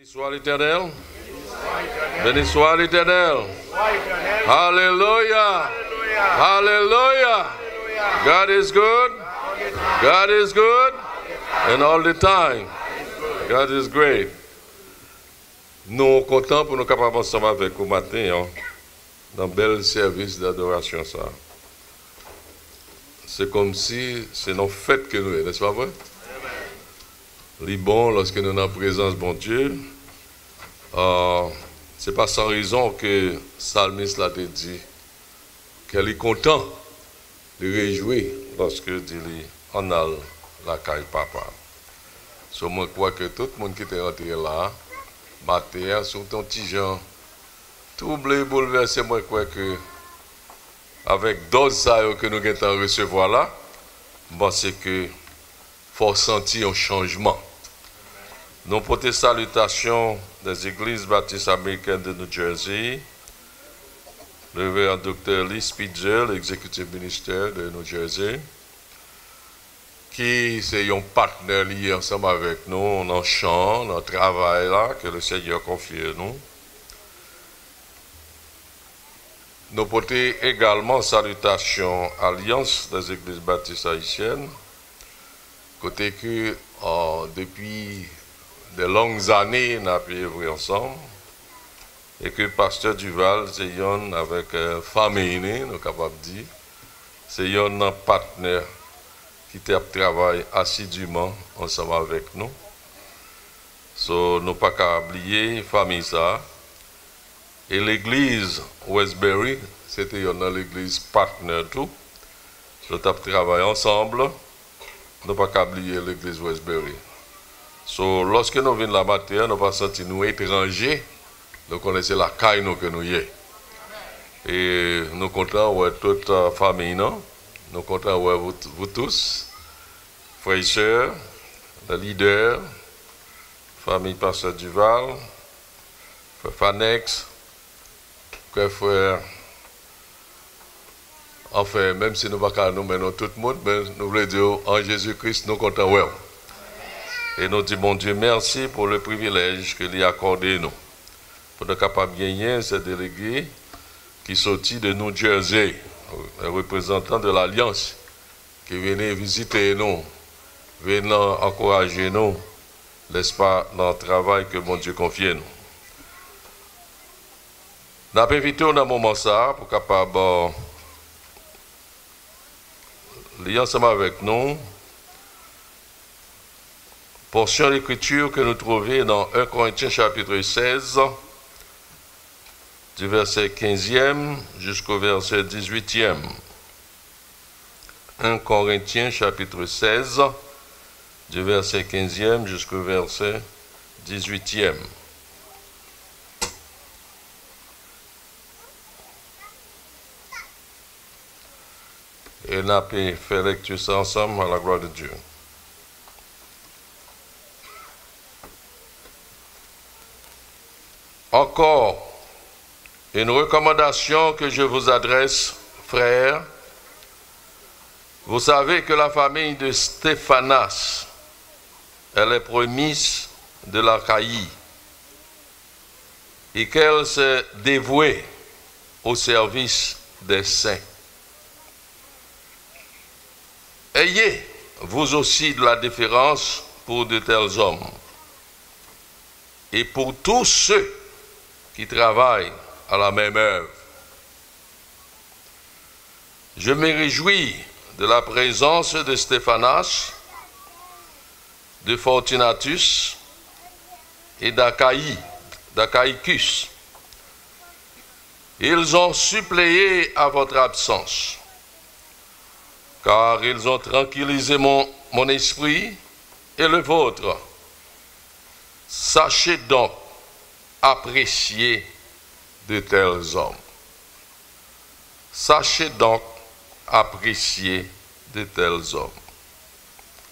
Soit l'Éternel. Béni soit l'Éternel. Hallelujah. Hallelujah. God is good. God is good. And all the time. God is great. Nous sommes contents pour nous capables ensemble avec vous matin dans un bel service d'adoration. Ça. C'est comme si c'est nos fêtes que nous sommes, n'est-ce pas vrai? Les bons, lorsque nous sommes en présence de bon Dieu, c'est pas sans raison que le psalmiste l'a dit qu'elle est content de réjouir lorsque dit on a la caille papa. So, moi, je crois que tout le monde qui est rentré là, matin, sur ton petit Jean, troublé, bouleversé, moi, je crois que avec dose que nous allons recevoir là, c'est que faut sentir un changement. Nous portons salutations des églises baptistes américaines de New Jersey, le révérend Dr. Lee Spitzer, l'exécutif ministère de New Jersey, qui est un partenaire lié ensemble avec nous dans le chant, dans le travail là, que le Seigneur confie à nous. Nous portons également salutations Alliance des églises baptistes haïtiennes, côté que depuis de longues années, nous avons œuvré ensemble, et que Pasteur Duval, c'est avec famille, nous sommes capables de dire, c'est un partenaire qui travaille assidûment ensemble avec nous. So, nous pas qu'à oublier famille ça. Et l'église Westbury, c'était l'église partenaire tout. Nous avons travaillé ensemble. Nous pas qu'à oublier l'église Westbury. So, lorsque nous venons la matin, nous pas senti nous étrangers. Nous connaissons la caille que nous y est. Et nous comptons avec toute la famille, non? Nous comptons avec vous tous, frères et sœurs, les leaders, famille Pasteur Duval, frère Fanex, frère. Enfin, même si nous ne pouvons pas nous mener tout le monde, mais nous voulons dire en Jésus-Christ, nous comptons avec vous. Et nous disons, bon Dieu, merci pour le privilège qu'il a accordé nous. Pour nous capables de gagner ces délégués qui sont de New Jersey, les représentants de l'Alliance, qui venaient visiter nous, venant encourager nous, n'est-ce pas, dans le travail que mon Dieu confie à nous. Nous avons invité dans un moment ça pour capable lire ensemble avec nous portion d'écriture que nous trouvons dans 1 Corinthiens chapitre 16, du verset 15e jusqu'au verset 18e. 1 Corinthiens chapitre 16, du verset 15e jusqu'au verset 18e. Et nous avons fait lecture ça ensemble à la gloire de Dieu. Encore une recommandation que je vous adresse, frères. Vous savez que la famille de Stéphanas, elle est promise de l'Achaïe et qu'elle s'est dévouée au service des saints. Ayez, vous aussi, de la déférence pour de tels hommes et pour tous ceux qui travaillent à la même œuvre. Je me réjouis de la présence de Stéphanas, de Fortunatus et d'Achaïcus. Ils ont suppléé à votre absence, car ils ont tranquillisé mon esprit et le vôtre. Sachez donc apprécier de tels hommes. Sachez donc apprécier de tels hommes.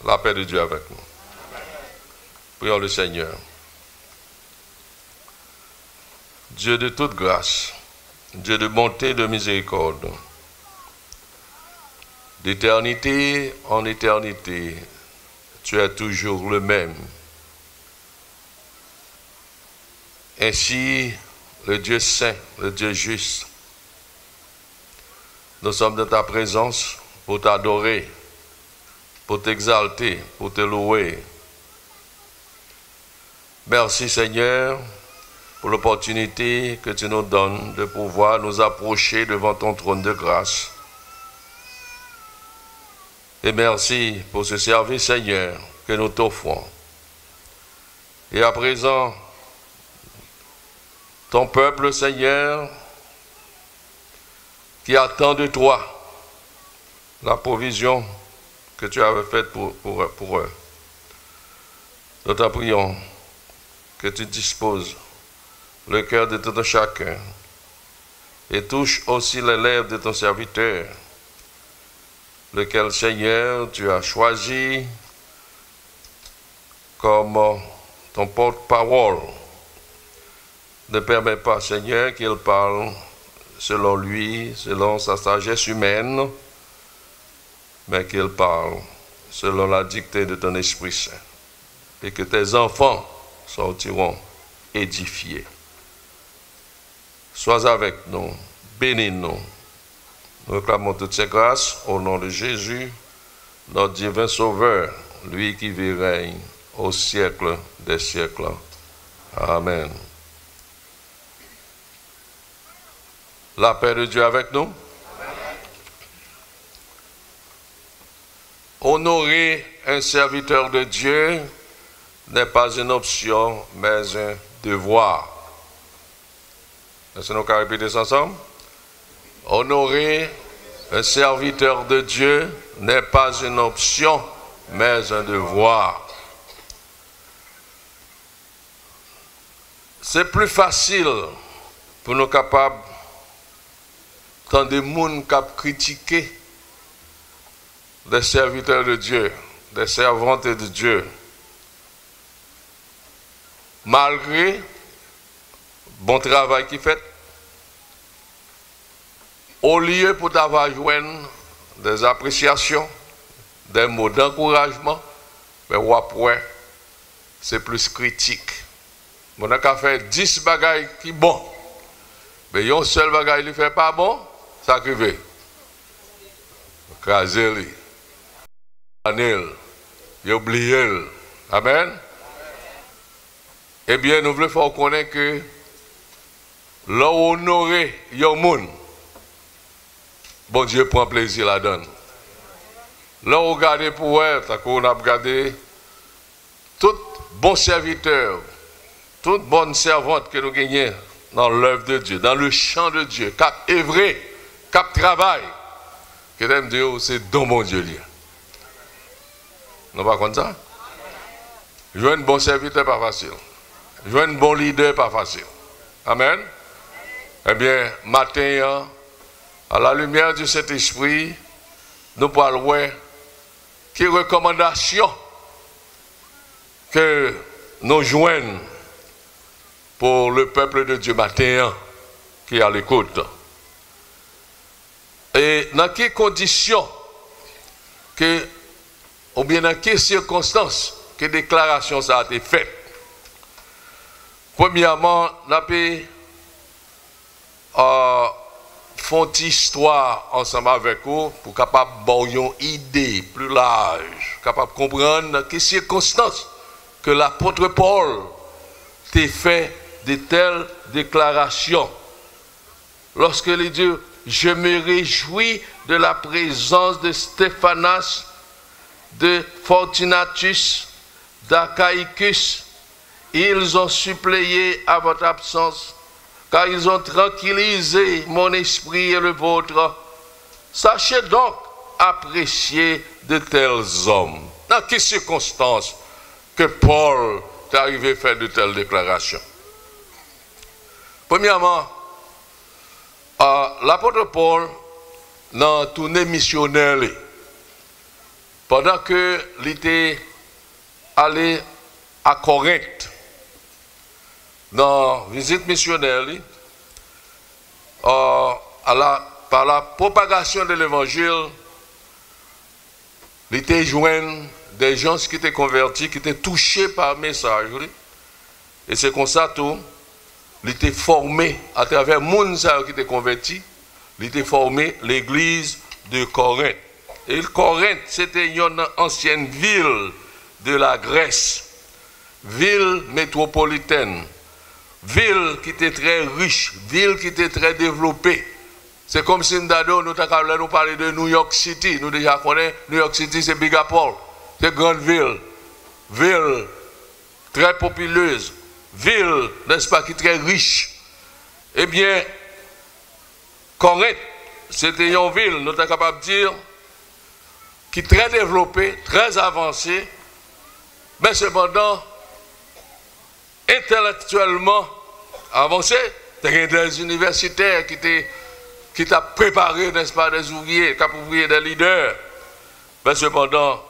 La paix de Dieu avec nous. Prions le Seigneur. Dieu de toute grâce, Dieu de bonté et de miséricorde, d'éternité en éternité, tu es toujours le même. Ainsi, le Dieu saint, le Dieu juste, nous sommes dans ta présence pour t'adorer, pour t'exalter, pour te louer. Merci Seigneur pour l'opportunité que tu nous donnes de pouvoir nous approcher devant ton trône de grâce. Et merci pour ce service Seigneur que nous t'offrons. Et à présent, ton peuple Seigneur qui attend de toi la provision que tu avais faite pour eux. Nous t'en prions que tu disposes le cœur de tout un chacun et touche aussi les lèvres de ton serviteur, lequel, Seigneur, tu as choisi comme ton porte-parole. Ne permets pas, Seigneur, qu'il parle selon lui, selon sa sagesse humaine, mais qu'il parle selon la dictée de ton Esprit Saint, et que tes enfants sortiront édifiés. Sois avec nous, bénis-nous. Nous clamons toutes ces grâces au nom de Jésus, notre divin Sauveur, lui qui vit et règne au siècle des siècles. Amen. La paix de Dieu avec nous. Honorer un serviteur de Dieu n'est pas une option, mais un devoir. Est-ce que nous pouvons répéter ça ensemble? Honorer un serviteur de Dieu n'est pas une option, mais un devoir. C'est plus facile pour nous capables, quand des gens qui critiquent des serviteurs de Dieu, des servantes de Dieu, malgré bon travail qu'ils fait, au lieu pour d'avoir joint des appréciations, des mots d'encouragement, mais après, c'est plus critique. On a qu'à faire 10 bagailles qui sont bons, mais un seul bagaille qui ne fait pas bon, ça arrive. Craser, il oublié. Amen. Eh bien, nous voulons faire connaître que l'honorer yon moun, bon Dieu prend plaisir là-dedans. Là, on regarde pour elle, on a regardé tout bon serviteur, toute bonne servante que nous gagnons dans l'œuvre de Dieu, dans le champ de Dieu, cap œuvrer, cap travail, que t'aimes Dieu, c'est don mon Dieu. Non pas comme ça? Jouer un bon serviteur, pas facile. Jouer un bon leader, pas facile. Amen. Eh bien, matin, à la lumière du Saint-Esprit, nous parlons qui recommandation que nous joignons pour le peuple de Dieu matin qui est à l'écoute. Et dans quelles conditions, ou bien dans quelles circonstances que déclaration ça a été faite? Premièrement, nous avons fait une histoire ensemble avec vous pour capable avoir une idée plus large, capable de comprendre dans quelles circonstances que l'apôtre Paul t'a fait de telles déclarations. Lorsque il dit, je me réjouis de la présence de Stéphanas, de Fortunatus, d'Achaïcus. Ils ont suppléé à votre absence, car ils ont tranquillisé mon esprit et le vôtre. Sachez donc apprécier de tels hommes. Dans quelles circonstances que Paul est arrivé à faire de telles déclarations? Premièrement, l'apôtre Paul, dans la tournée missionnaire, pendant qu'il était allé à Corinthe, dans la visite missionnaire, par la propagation de l'évangile, il était joint des gens qui étaient convertis, qui étaient touchés par le message. Et c'est comme ça tout. il était formé à travers le monde qui était converti, il était formé l'église de Corinthe. Et Corinthe, c'était une ancienne ville de la Grèce, ville métropolitaine, ville qui était très riche, ville qui était très développée. C'est comme si nous parlions de New York City. Nous déjà connaissons New York City, c'est Big Apple. C'est une grande ville. Ville très populeuse. Ville, n'est-ce pas, qui est très riche. Eh bien, Corinthe, c'était une ville, nous sommes capables de dire, qui est très développée, très avancée, mais cependant, intellectuellement avancée. Il y a des universitaires qui t'a préparé, n'est-ce pas, des ouvriers, des leaders. Mais cependant,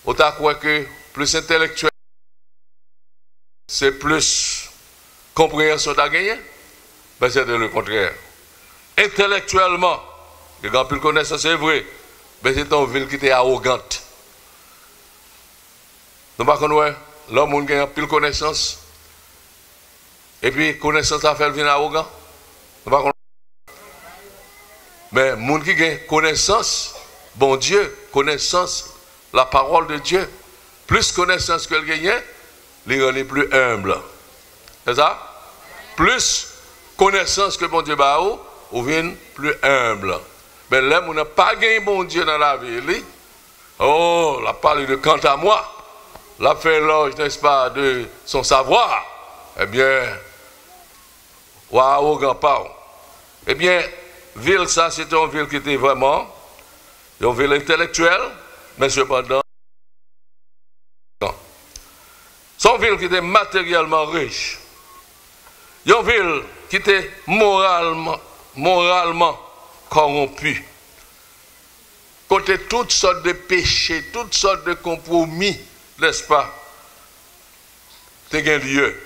on t'a croit que plus intellectuel, c'est plus compréhension d'à gagner. Mais c'est le contraire. Intellectuellement, les gens plus connaissent, c'est vrai, mais c'est une ville qui était arrogante. Nous ne connaissons pas l'homme qui a plus de connaissance, et puis connaissance a fait venir arrogant. Mais les gens qui ont connaissance, bon Dieu, connaissance, la parole de Dieu, plus connaissance que le gagnent, les plus humbles. C'est ça? Plus connaissance que bon Dieu a, ou viennent plus humbles. Mais là, on n'a pas gagné bon Dieu dans la vie. Oh, la parole de quant à moi, la fait l'orge, n'est-ce pas, de son savoir. Eh bien, waouh, grand eh bien, ville, ça, c'était une ville qui était vraiment une ville intellectuelle, mais cependant, c'est une ville qui était matériellement riche. Une ville qui était moralement corrompue. Côté toutes sortes de péchés, toutes sortes de compromis, n'est-ce pas, c'est un lieu.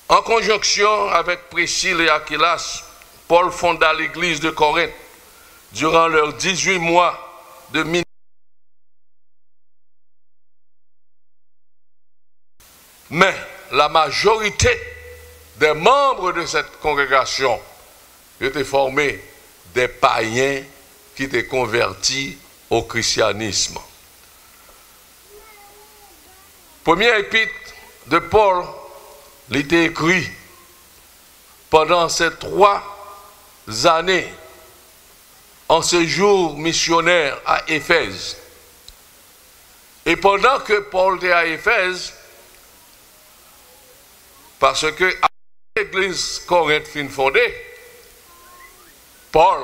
En conjonction avec Priscille et Aquilas, Paul fonda l'église de Corinthe durant leurs 18 mois de ministère. Mais la majorité des membres de cette congrégation étaient formés des païens qui étaient convertis au christianisme. Premier épître de Paul, il était écrit pendant ces 3 années en séjour missionnaire à Éphèse. Et pendant que Paul était à Éphèse, parce que l'église Corinthe fut fondée, Paul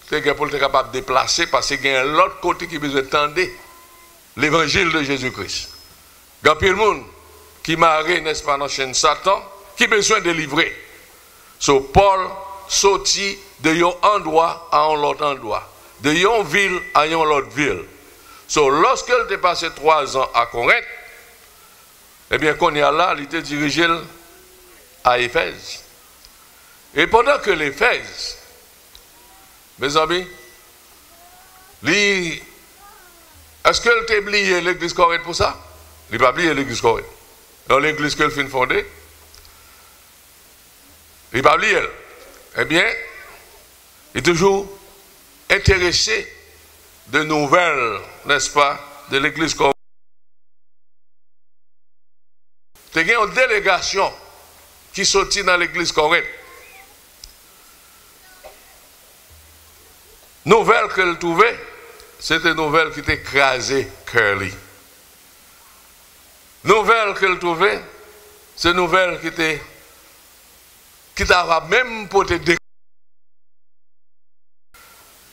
était capable de déplacer parce qu'il y a l'autre côté qui besoin d'entendre l'évangile de Jésus-Christ. Il y a plein de monde qui marre, n'est-ce pas, dans la chaîne Satan, qui a besoin de livrer. So Paul sortit de un endroit à un autre endroit, de une ville à une autre ville. So lorsqu'il était passé 3 ans à Corinthe, eh bien, qu'on y a là, il était dirigé à Éphèse. Et pendant que l'Éphèse, mes amis, est-ce qu'elle t'a oublié l'église Corinthe pour ça? Il n'a pas oublié l'église Corinthe. Dans l'église qu'elle fait fonder, il n'a pas oublié elle. Eh bien, il est toujours intéressé de nouvelles, n'est-ce pas, de l'église Corinthe. Il y a une délégation qui sortit dans l'église Corinthe. Nouvelle qu'elle trouvait, c'était une nouvelle qui était écrasée, Curly. Nouvelle qu'elle trouvait, c'est une nouvelle qui t'avait même porté des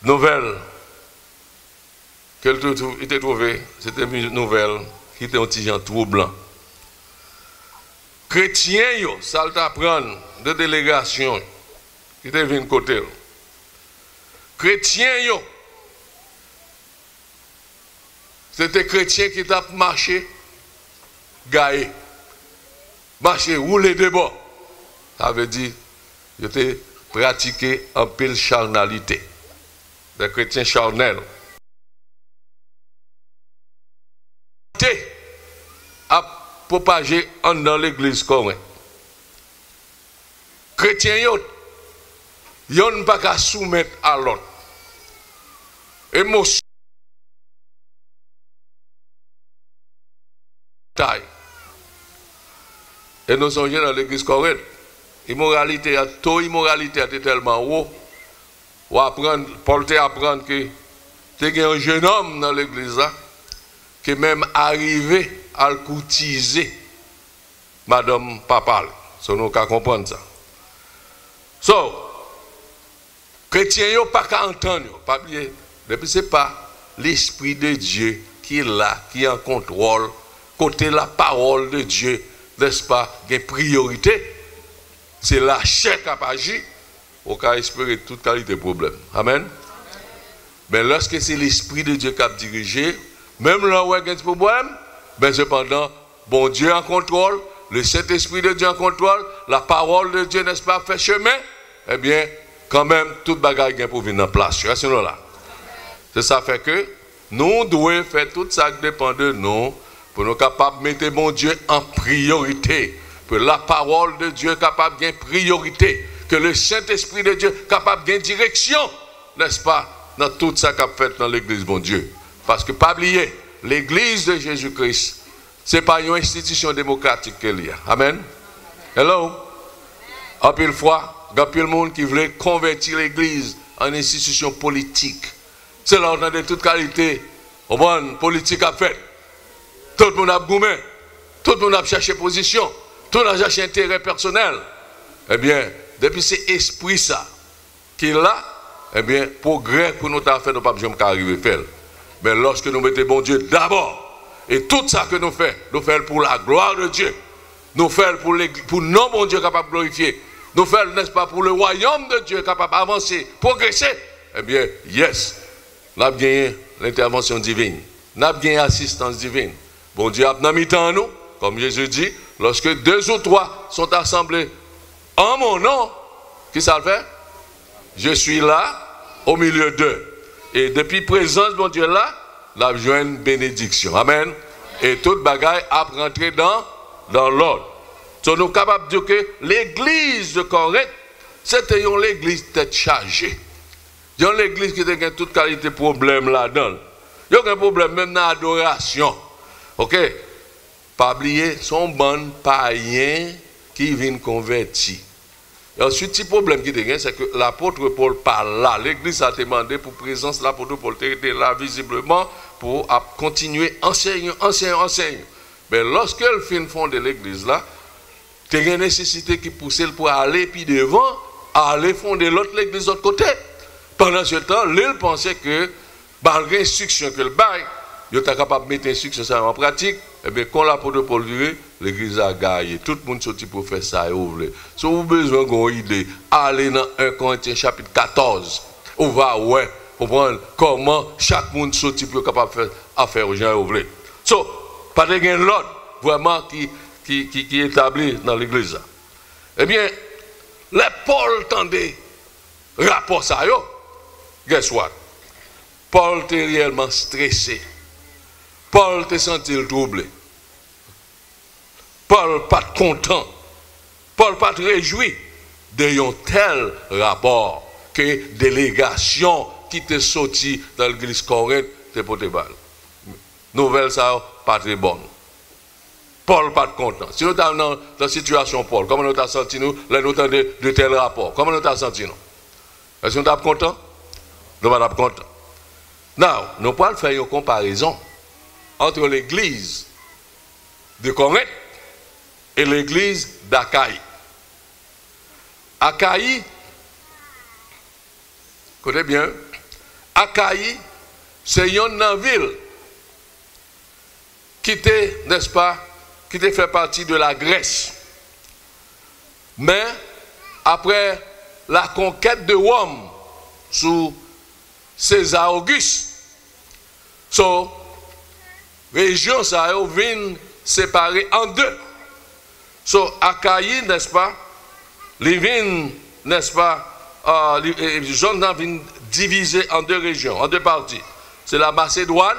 nouvelle qu'elle était trouvée, c'était une nouvelle qui était un petit genre troublant. Chrétiens, ça t'apprend de délégation qui était venu côté. Chrétiens, c'était chrétiens qui t'a marché, gaé, marché, roulé de bord. Ça veut dire, ils étaient pratiqué en pile charnalité. Des chrétiens charnels. À propager dans l'église correcte. Chrétiens, ils n'ont pas qu'à soumettre à l'autre. Émotion. Et nous sommes dans l'église correcte. Immoralité, taux immoralité est tellement haut. Ou apprendre, Paul te apprendre que tu es un jeune homme dans l'église là, qui est même arrivé à le courtiser Madame Papal. So, nous qu'à comprendre ça. So, chrétiens, ils n'ont pas qu'à entendre. Pas oublier. Depuis, ce n'est pas l'Esprit de Dieu qui est là, qui est en contrôle. Côté la parole de Dieu, n'est-ce pas, il y a une priorité. C'est la chair qui a agi. On peut espérer toute qualité de problème. Amen. Mais lorsque c'est l'Esprit de Dieu qui a dirigé, même là où il y a un problème, mais cependant, bon Dieu en contrôle, le Saint-Esprit de Dieu en contrôle, la parole de Dieu, n'est-ce pas, fait chemin, eh bien, quand même, toute bagaille vient pour venir en place. Sinon là. C'est ça fait que nous devons faire tout ça qui dépend de nous pour nous capables de mettre bon Dieu en priorité. Pour la parole de Dieu capable de priorité. Que le Saint-Esprit de Dieu capable de direction, n'est-ce pas, dans tout ça qu'a fait dans l'église, bon Dieu. Parce que, pas oublier, l'église de Jésus-Christ, ce n'est pas une institution démocratique qu'elle y a. Amen. Hello. En pile fois, il y a plus de monde qui voulait convertir l'église en institution politique. C'est là où on a de toute qualité. Au bon, politique a fait. Tout le monde a goumé. Tout le monde a cherché position. Tout le monde a cherché intérêt personnel. Eh bien, depuis c'est esprit ça qui est là, eh bien, progrès pour nous faire, nous ne pouvons pas arriver à faire. Mais lorsque nous mettons bon Dieu d'abord, et tout ça que nous faisons pour la gloire de Dieu, nous faisons pour non bon Dieu capable de glorifier, nous faisons, n'est-ce pas, pour le royaume de Dieu capable d'avancer, progresser, eh bien, yes, nous avons gagné l'intervention divine, nous avons gagné l'assistance divine. Bon Dieu a mis en nous, comme Jésus dit, lorsque 2 ou 3 sont assemblés en mon nom, qui ça le fait? Je suis là, au milieu d'eux. Et depuis présence de mon Dieu là, la joint une bénédiction. Amen. Et toute bagaille a rentré dans l'ordre. Donc nous sommes capables de dire que l'église de Corinthe, c'était l'église tête chargée. Il y a l'église qui a toute qualité de problème là-dedans. Il y a un problème même dans l'adoration. Ok? Pas oublier, son bon païen qui vient convertir. Et ensuite, le problème qui est, c'est que l'apôtre Paul parle là. L'église a demandé pour présence de l'apôtre Paul était là visiblement pour continuer enseigner. Mais lorsqu'elle finit fonder l'église là, il y a une nécessité qui pousse pour aller puis devant, aller fonder l'autre l'église de l'autre côté. Pendant ce temps, l'île pensait que, malgré l'instruction que le bail, il était capable de mettre l'instruction en pratique. Eh bien, quand l'apôtre Paul dit, l'église a gagné. Tout le monde sorti pour faire ça et ouvrir. Si vous avez besoin d'une idée, allez dans 1 Corinthiens chapitre 14. On va, ouais, comprendre comment chaque monde sorti pour être capable de faire affaire aux gens et ouvrir. So, pas de gain l'ordre, vraiment, qui est établi dans l'église. Eh bien, les Paul tendait rapport ça, yo. Guess what? Paul était réellement stressé. Paul était senti troublé. Paul pas content. Paul pas réjoui de un tel rapport que délégation qui était sortie dans l'église Corinthe te porté balle. Nouvelle ça pas très bonne. Paul pas content. Si nous sommes dans la situation Paul, comment nous avons senti nous, là nous avons de tels rapports. Comment nous avons senti nous? Est-ce que nous sommes contents? Nous sommes contents. Now, nous pouvons faire une comparaison entre l'église de Corinthe et l'église d'Achaïe. Achaïe, écoutez bien, Achaïe, c'est une ville qui était, n'est-ce pas, qui était fait partie de la Grèce. Mais, après la conquête de Rome sous César Auguste, région ça vient séparée en deux. Achaïe, n'est-ce pas, les vignes, n'est-ce pas, les zones viennent divisées en 2 régions, en 2 parties. C'est la Macédoine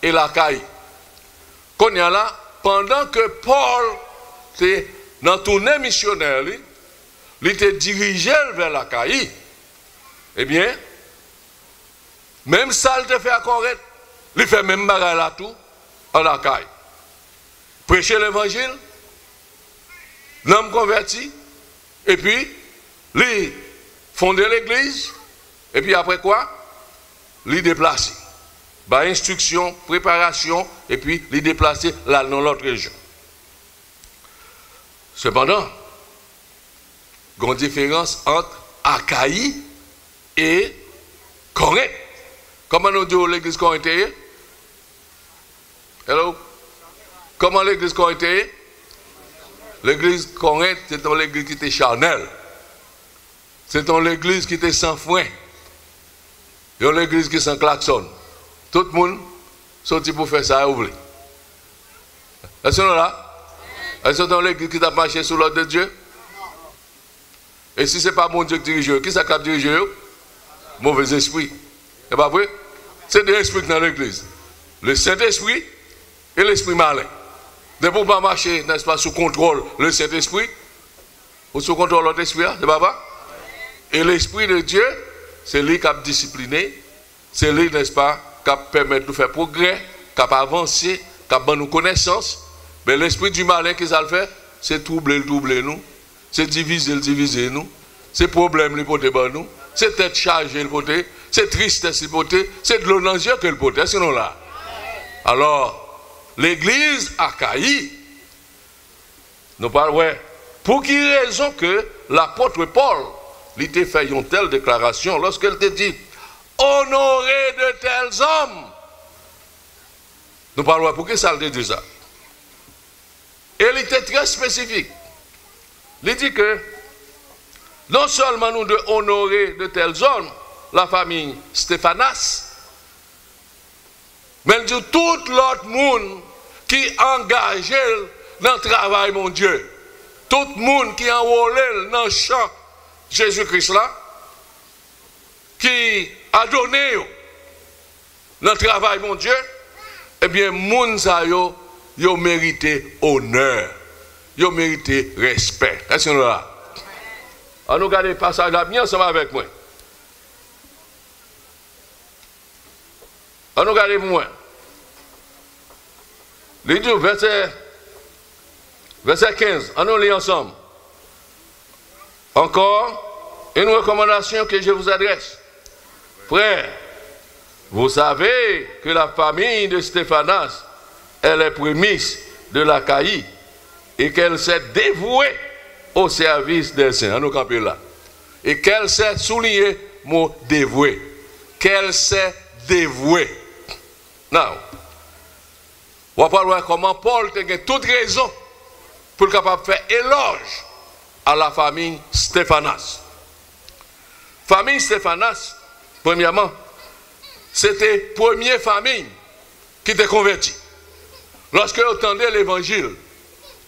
et l'Achaïe. Qu'on y a là, pendant que Paul était dans tournée missionnaire, il était dirigé vers la Caïe, eh bien, même ça, il te fait à Corinthe, il fait même bagarre là tout, en la Caïe. Prêcher l'évangile, l'homme converti, et puis, il fonder l'église, et puis après quoi? Il déplacer. Bah, instruction, préparation, et puis il déplacer là dans l'autre région. Cependant, il y a une différence entre Achaïe et Corinthe. Comment nous disons l'église corinthienne? Hello? Comment l'église corinthienne? L'église Corinthe, c'est une église qui était charnelle. C'est une église qui était sans frein. C'est une église qui sans klaxon. Tout le monde sorti pour faire ça et ouvrir. Est-ce que là? Est-ce que c'est une église qui t'a marché sous l'ordre de Dieu? Et si ce n'est pas mon Dieu qui dirige, qui ça qui dirige? Mauvais esprit. C'est pas vrai? C'est deux esprits dans l'église. Le Saint-Esprit et l'esprit malin. De pour pas marcher, n'est-ce pas, sous contrôle le Saint-Esprit, ou sous contrôle l'autre esprit, c'est pas vrai? Et l'esprit de Dieu, c'est lui qui a discipliné, c'est lui, n'est-ce pas, qui a permis de faire progrès, qui a avancé, qui a donné nous connaissance. Mais l'esprit du malin qui ça le fait, c'est troubler nous, c'est diviser nous, c'est problème le poté nous, c'est tête chargée le poté, c'est tristesse le poté, c'est de l'eau dans les yeux que le poté, sinon là. Alors, l'église Achaïe, nous parlons, ouais, pour qui raison que l'apôtre Paul, il t'a fait une telle déclaration lorsqu'il te dit, honorez de tels hommes. Nous parlons, ouais, pour qui ça il dit ça? Et il était très spécifique. Il dit que non seulement nous devons honorer de tels hommes, la famille Stéphanas, mais il dit tout l'autre monde qui engage dans le travail, mon Dieu. Tout le monde qui enrôle dans le champ Jésus-Christ là, qui a donné dans le travail, mon Dieu, eh bien, moun sa yo mérité honneur, yo mérité respect. Est-ce que nous là? On nous regarde le passage là bien ensemble avec moi. On nous regarde moi. Les deux, verset 15, on nous lit ensemble. Encore une recommandation que je vous adresse. Frères, vous savez que la famille de Stéphanas est les prémices de l'Achaïe et qu'elle s'est dévouée au service des saints. On nous campe là. Et qu'elle s'est soulignée, mot dévouée. Qu'elle s'est dévouée. Now, on va voir comment Paul a toute raison pour être capable de faire éloge à la famille Stéphanas. Famille Stéphanas, premièrement, c'était la première famille qui était convertie. Lorsque vous entendez l'évangile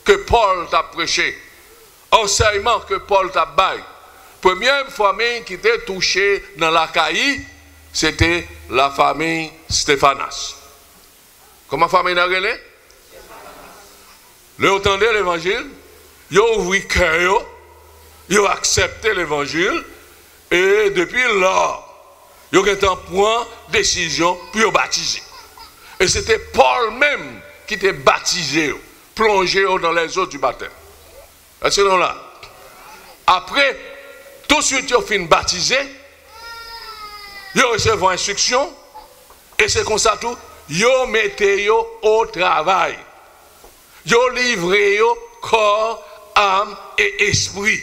que Paul t'a prêché, enseignement que Paul t'a baillé, première famille qui était touchée dans l'Achaïe, c'était la famille Stéphanas. Comment famille n'a relé? Vous entendez l'évangile, vous avez ouvert le cœur, vous avez accepté l'évangile, et depuis là, vous avez pris décision pour vous baptiser. Et c'était Paul même qui t'a baptisé, plongé dans les eaux du baptême. Est-ce que là? Après, tout de suite, vous avez fini baptisé, vous avez reçu vos instructions, et c'est comme ça tout, vous mettez au travail. Vous livrez corps, âme et esprit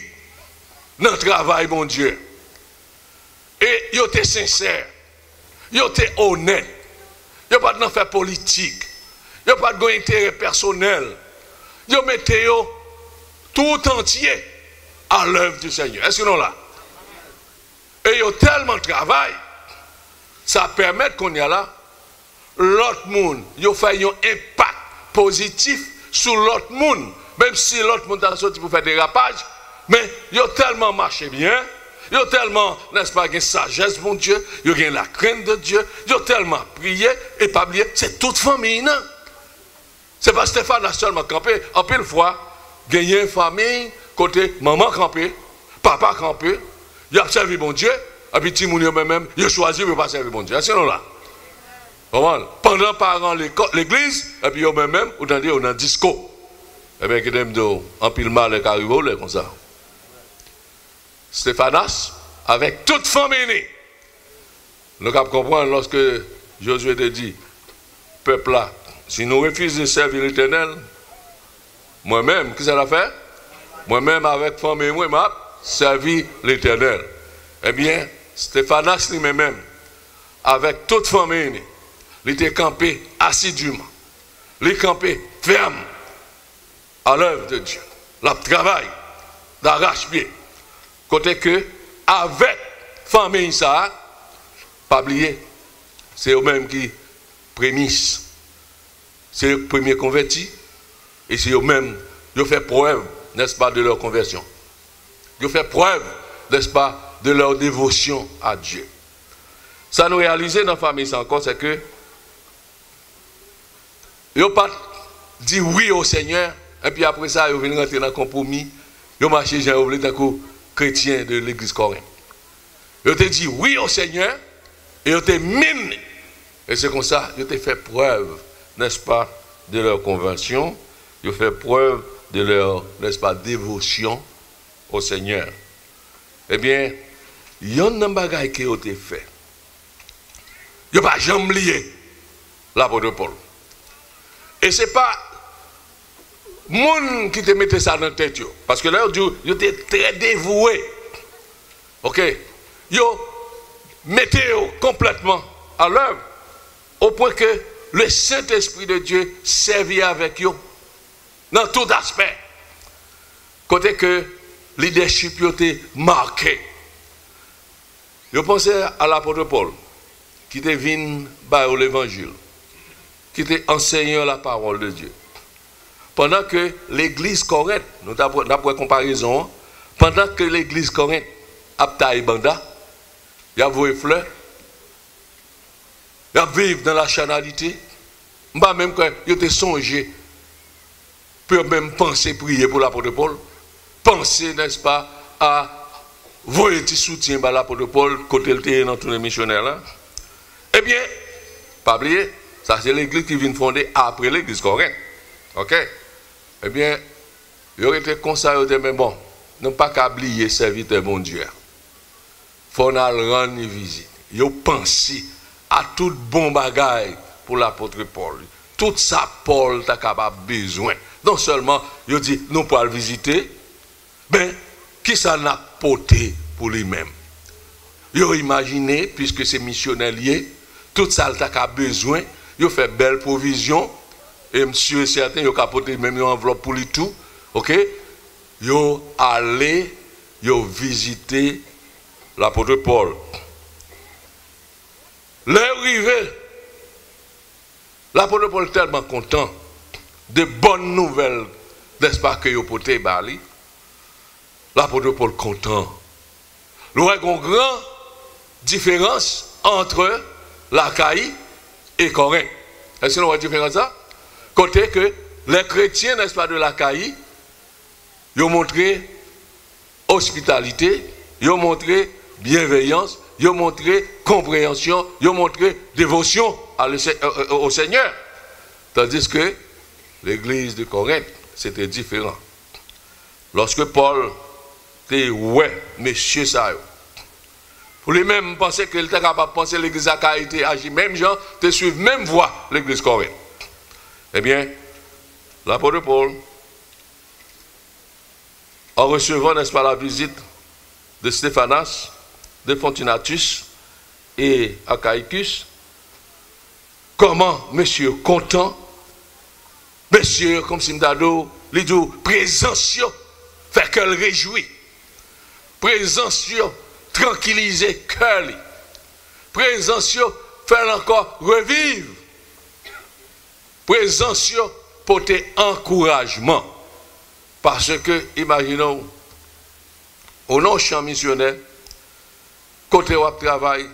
dans le travail, mon Dieu. Et vous êtes sincère, vous êtes honnête, vous n'avez pas d'affaires politiques, vous n'avez pas d'intérêt personnel. Vous mettez tout entier à l'œuvre du Seigneur. Est-ce que nous là? Et vous avez tellement de travail, ça permet qu'on y a là, l'autre monde, vous fait un impact positif sur l'autre monde. Même si l'autre monde a sorti pour faire des rapages, mais vous avez tellement marché bien. Ils ont tellement, n'est-ce pas, une sagesse, mon Dieu, ils ont la crainte de Dieu, ils ont tellement prié et pas oublié, c'est toute famille, non? C'est pas Stéphane a seulement campé. En pile fois, gagner une famille, côté maman campé, papa campé, il a servi bon Dieu, et puis Timoun même, il a choisi de ne pas servir bon Dieu. C'est là. Pendant parents l'église, et puis même, on a dit, on a disco. Et bien, qu'il aime en pile mal et carrière, comme ça. Stéphanas, avec toute famille, nous avons compris lorsque Josué te dit, peuple là, si nous refusons de servir l'Éternel, moi-même, qu'est-ce que ça fait? Moi-même, avec famille, moi, je servi l'Éternel. Eh bien, Stéphanas lui-même, avec toute famille, il était campé assidûment. Il était campé ferme à l'œuvre de Dieu. Le travail d'arrache-pied. Côté que, avec famille, ça, pas oublier, c'est eux-mêmes qui prémissent. C'est le premier converti. Et c'est eux-mêmes, ils ont fait preuve, n'est-ce pas, de leur conversion. Ils ont fait preuve, n'est-ce pas, de leur dévotion à Dieu. Ça nous réalisé dans la famille, ça encore, c'est que ils n'ont pas dit oui au Seigneur, et puis après ça, ils viennent rentrer dans le compromis, ils ont marché, j'ai oublié d'un coup, chrétien de l'église coréenne. Ils ont dit oui au Seigneur, et ils ont été mine. Et c'est comme ça, ils ont fait preuve, n'est-ce pas, de leur conversion, ils ont fait preuve de leur, n'est-ce pas, dévotion au Seigneur. Eh bien, il y a un bagage qui a été fait. Il n'y a pas jamais lié l'apôtre Paul. Et ce n'est pas le monde qui te mettait ça dans la tête. Parce que là, il était très dévoué. Ok? Il mettait complètement à l'œuvre au point que le Saint-Esprit de Dieu servit avec eux dans tout aspect. Côté que le leadership était marqué. Je pensais à l'apôtre Paul, qui était venu par l'évangile, qui était enseignant la parole de Dieu. Pendant que l'église correcte, nous avons une comparaison, pendant que l'église correcte a taillé banda, il y a vos fleurs, il y a vivre dans la charnalité, même quand il était songé, peut même penser prier pour l'apôtre Paul, penser, n'est-ce pas, à voyer petit soutien par l'apôtre Paul, côté le dans tous les missionnaires là. Eh bien, pas oublier, ça c'est l'église qui vient fonder après l'église correcte. Ok? Eh bien, il aurait été conseillé, mais bon, non pas qu'à oublier serviteur bon Dieu. Il faut rendre visite. Il pensé à tout bon bagaille pour l'apôtre Paul. Tout ça, Paul t'a capable besoin. Non seulement, il dit, nous pouvons le visiter, mais qui ça n'a porté pour lui-même? Il a imaginé, puisque c'est missionnaire lié, tout ça t'a besoin, il a fait belle provision, et monsieur est certain, il a capoté même une enveloppe pour lui tout, ok? Il a allé, il a visité l'apôtre Paul. L'arrivée, l'apôtre Paul est tellement content de bonnes nouvelles, n'est-ce pas, que il a porté Bali. L'apôtre Paul content. Il y a une grande différence entre l'Achaïe et Corinthe. Est-ce que vous voyez la différence ça? Côté que les chrétiens, n'est-ce pas, de l'Achaïe, ils ont montré hospitalité, ils ont montré bienveillance, ils ont montré compréhension, ils ont montré dévotion au Seigneur. Tandis que l'église de Corinthe, c'était différent. Lorsque Paul dit, ouais, monsieur ça, pour lui-même penser qu'il était capable de penser que l'église Achaïe était agi même gens, de suivre même voie l'église Corinthe. Eh bien, l'apôtre Paul, en recevant, n'est-ce pas, la visite de Stéphanas, de Fortunatus et Achaïcus, comment, monsieur, content, monsieur, comme si m'dado, lui dit, présence, fait qu'elle réjouit. Présence, tranquilliser cœur. Présence, fait encore revivre. Présence, porter encouragement. Parce que, imaginons, au nom champ missionnaire, côté wap travail,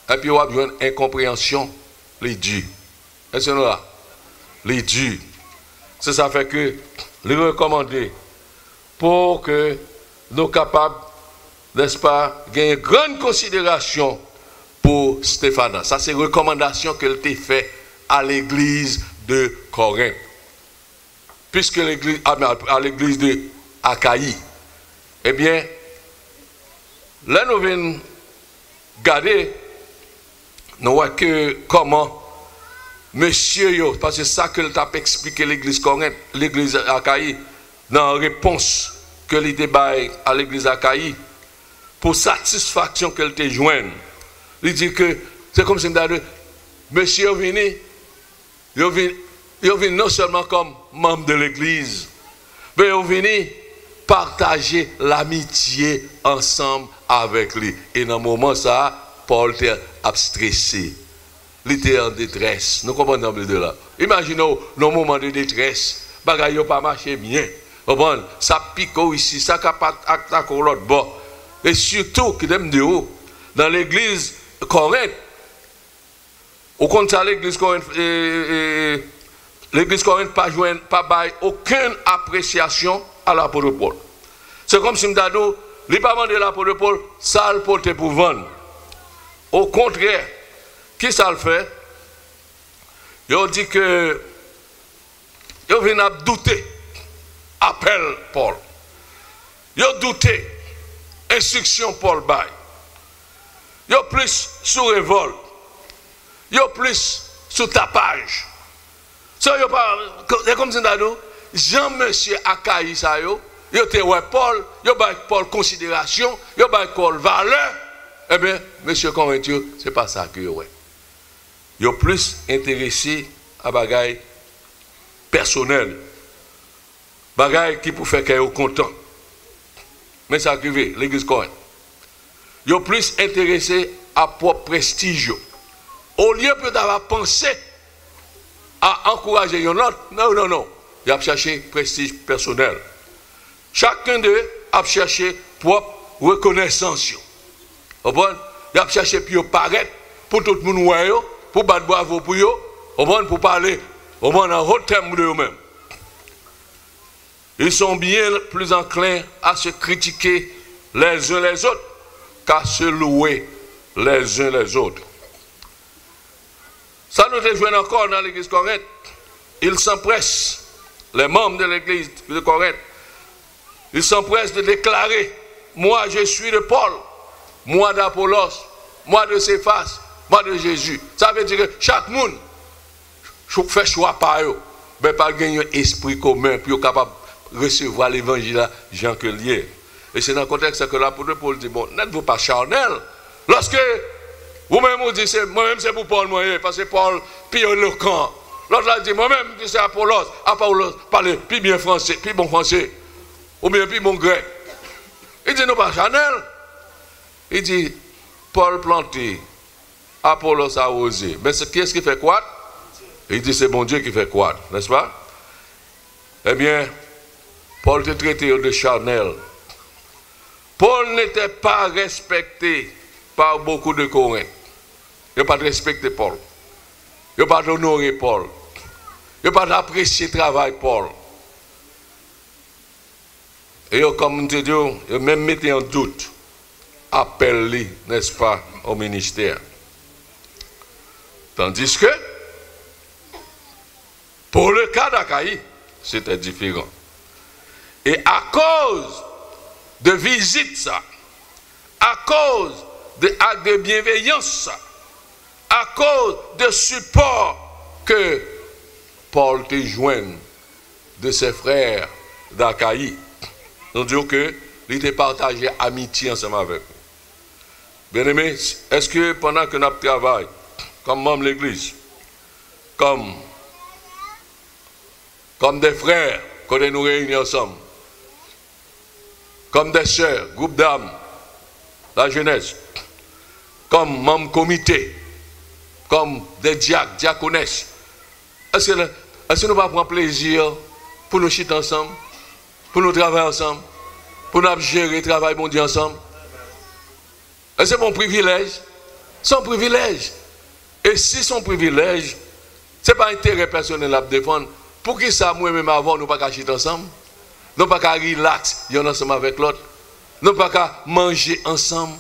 et puis wap une incompréhension, les dieux. Est-ce que là? les durs. C'est ça fait que les recommander pour que nous capables, n'est-ce pas, gagner une grande considération pour Stéphane. Ça, c'est une recommandation qu'elle t'a fait à l'église de Corinthe. Puisque l'église, à l'église de Achaïe, eh bien, là nous venons regarder, nous voyons que comment monsieur, parce que c'est ça que t'a expliqué l'église Corinthe, l'église Achaïe, dans la réponse que l'idée à l'église Achaïe, pour satisfaction qu'elle te joigne. Il dit que c'est comme si monsieur il vient non seulement comme membre de l'église, mais il vient partager l'amitié ensemble avec lui. Et dans ce moment, ça, Paul était stressé. Il était en détresse. Nous comprenons les deux là. Imaginons, dans un moment de détresse, bagaille n'a pas marché bien. Ça pique ici, ça attaque l'autre bord. Et surtout, dans l'église Corinthe, au contraire, l'église Corinthe pas bail aucune appréciation à l'apôtre Paul. C'est comme si nous les pas de l'apôtre Paul, ça le porter pour vendre. Au contraire, qui ça le fait? Il dit que il vient douter, appel Paul. Il douter, instruction Paul bail. Il plus sous révolte. Il plus sous tapage. C'est comme si nous Jean-Monsieur Achaïe, il était Paul, il a Paul considération, il a Paul valeur. Eh bien, monsieur Corinthien, ce n'est pas ça que vous avez. Il est plus intéressé à bagaille personnel. Bagaille qui pour faire qu'il est content. Mais ça arrive, l'église Corinth. Il est plus intéressé à propre prestige. Au lieu d'avoir pensé à encourager un autre, non. Il a cherché prestige personnel. Chacun d'eux a cherché propre reconnaissance. Il a cherché pour paraître, pour tout le monde, pour battre bravo pour eux, pour parler en haut terme de eux-mêmes. Ils sont bien plus enclins à se critiquer les uns les autres qu'à se louer les uns les autres. Ça nous rejoint encore dans l'église Corinthe. Ils s'empressent, les membres de l'église de Corinthe, ils s'empressent de déclarer: moi je suis de Paul, moi d'Apollos, moi de Céphas, moi de Jésus. Ça veut dire que chaque monde fait choix par eux, mais pas gagner un esprit commun pour être capable de recevoir l'évangile Jean que lié. Et c'est dans le contexte que l'apôtre Paul dit: bon, n'êtes-vous pas charnel? Lorsque vous-même vous dites, moi-même c'est pour Paul, parce que Paul, puis éloquent. L'autre a dit, moi-même c'est Apollos parle plus bien français, plus bon français, ou bien plus bon grec. Il dit, non pas charnel. Il dit, Paul planté, Apollos arrosé. Mais qui est-ce qui fait quoi? Il dit, c'est bon Dieu qui fait quoi, n'est-ce pas? Eh bien, Paul te traité de charnel. Paul n'était pas respecté par beaucoup de Corinthiens. Il n'a pas respecté Paul. Il n'a pas honoré Paul. Il n'a pas apprécié le travail de Paul. Et comme on te dit, il même mis en doute, appelé, n'est-ce pas, au ministère. Tandis que, pour le cas d'Achaïe, c'était différent. Et à cause de visite, ça, à cause de actes de bienveillance, ça, à cause de support que Paul te joigne de ses frères d'Achaïe, nous disons que il était partagé amitié ensemble avec nous. Bien aimé, est-ce que pendant que nous travaillons comme membre de l'église, comme des frères, quand nous réunissons ensemble, comme des sœurs, groupe d'âmes, la jeunesse, comme membres comité, comme des diacres, diaconesses, est-ce que nous va prendre plaisir pour nous chiter ensemble, pour nous travailler ensemble, pour nous gérer le travail bon Dieu ensemble? Est-ce que c'est mon privilège? C'est un privilège. Et si son privilège, Ce n'est pas intérêt personnel à défendre. Pour qui ça, moi-même avant, nous ne pas cacher ensemble? Nous ne pas qu'à relax, y en ensemble avec l'autre. Nous ne pas qu'à manger ensemble.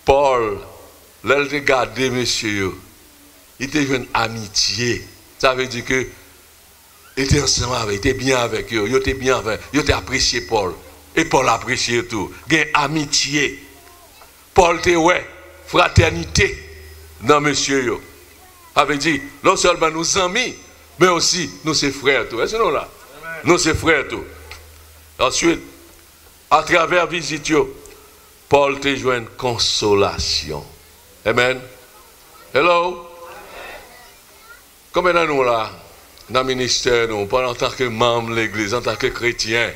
Paul, là, il regardait, monsieur, il était une amitié. Ça veut dire que il était ensemble avec, il était bien avec eux, il était bien avec, il était apprécié Paul. Et Paul appréciait tout. Il y a une amitié. Paul était, ouais, fraternité dans monsieur. Ça veut dire, non seulement nous amis, mais aussi nous sommes frères. Est-ce que nous là? Nous sommes frères. Tout. Ensuite, à travers visite, Paul te joint une consolation. Amen. Hello. Combien de nous là, dans le ministère, nous, en tant que membre de l'église, en tant que chrétien,